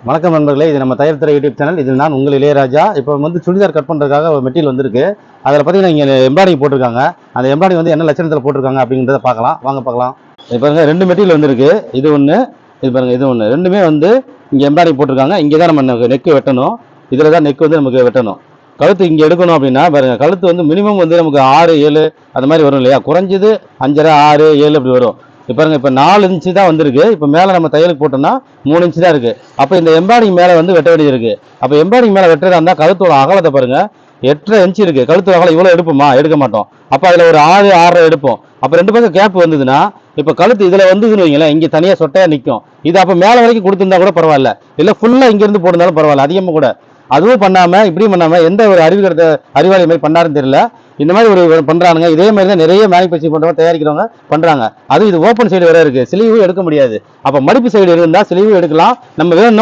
வணக்கம் நண்பர்களே, இது நம்ம தயார் தர யூடியூப் சேனல். இதில் நான் உங்கள் இளையராஜா. இப்போ வந்து சுடிதார் கட் பண்ணுறதுக்காக ஒரு மெட்டீரியல் வந்திருக்கு. அதில் பார்த்தீங்கன்னா இங்கே எம்ப்ராய்டிங் போட்டிருக்காங்க. அந்த எம்ப்ராய்டிங் வந்து என்ன லட்சணத்தில் போட்டிருக்காங்க அப்படிங்கிறத பார்க்கலாம். வாங்க பார்க்கலாம். இது பாருங்க, 2 மெட்டீரியல் வந்திருக்கு. இது ஒன்று, இது பாருங்க, இது ஒன்று. ரெண்டுமே வந்து இங்கே எம்ப்ராய்டிங் போட்டிருக்காங்க. இங்கே தான் நம்ம நெக்கு வெட்டணும். இதில் தான் நெக் வந்து நமக்கு வெட்டணும். கழுத்து இங்கே எடுக்கணும் அப்படின்னா பாருங்க, கழுத்து வந்து மினிமம் வந்து நமக்கு 6, 7 அந்த மாதிரி வரும் இல்லையா? குறைஞ்சது 5.5, 6, 7 அப்படி வரும். இப்போ பாருங்க, இப்போ 4 இன்ச்சு தான் வந்திருக்கு. இப்போ மேலே நம்ம தையலுக்கு போட்டோம்னா 3 இன்ச்சு தான் இருக்குது. அப்போ இந்த எம்ப்ராய்டிங் மேலே வந்து வெட்ட வேண்டியது இருக்குது. அப்போ எம்ப்ராய்டிங் மேலே வெட்டுறதா இருந்தால் கழுத்தோட அகலத்தை பாருங்க, 8.5 இன்ச்சு இருக்குது. கழுத்து அகலம் இவ்வளோ எடுப்போமா? எடுக்க மாட்டோம். அப்போ அதில் ஒரு 6, 6.5 எடுப்போம். அப்போ 2 பக்கம் கேப் வந்ததுன்னா, இப்போ கழுத்து இதில் வந்துதுன்னு வைங்களேன், இங்கே தனியாக சொட்டையாக நிற்கும். இது அப்போ மேலே வரைக்கும் கொடுத்துருந்தா கூட பரவாயில்ல, இல்லை ஃபுல்லாக இங்கேருந்து போட்டிருந்தாலும் பரவாயில்ல, அதிகமாக கூட. அதுவும் பண்ணாமல் இப்படியும் பண்ணாமல் எந்த ஒரு அறிவாளி மாதிரி பண்ணாருன்னு தெரியல. இந்த மாதிரி ஒரு பண்றானுங்க. இதே மாதிரி தான் நிறைய மேனுஃபேக்சரிங் பண்றவங்க, தயாரிக்கிறவங்க பண்றாங்க. அது இது ஓப்பன் சைடு வேற இருக்கு, ஸ்லீவும் எடுக்க முடியாது. அப்ப மடிப்பு சைடு இருந்தா ஸ்லீவும் எடுக்கலாம். நம்ம வேணும்னா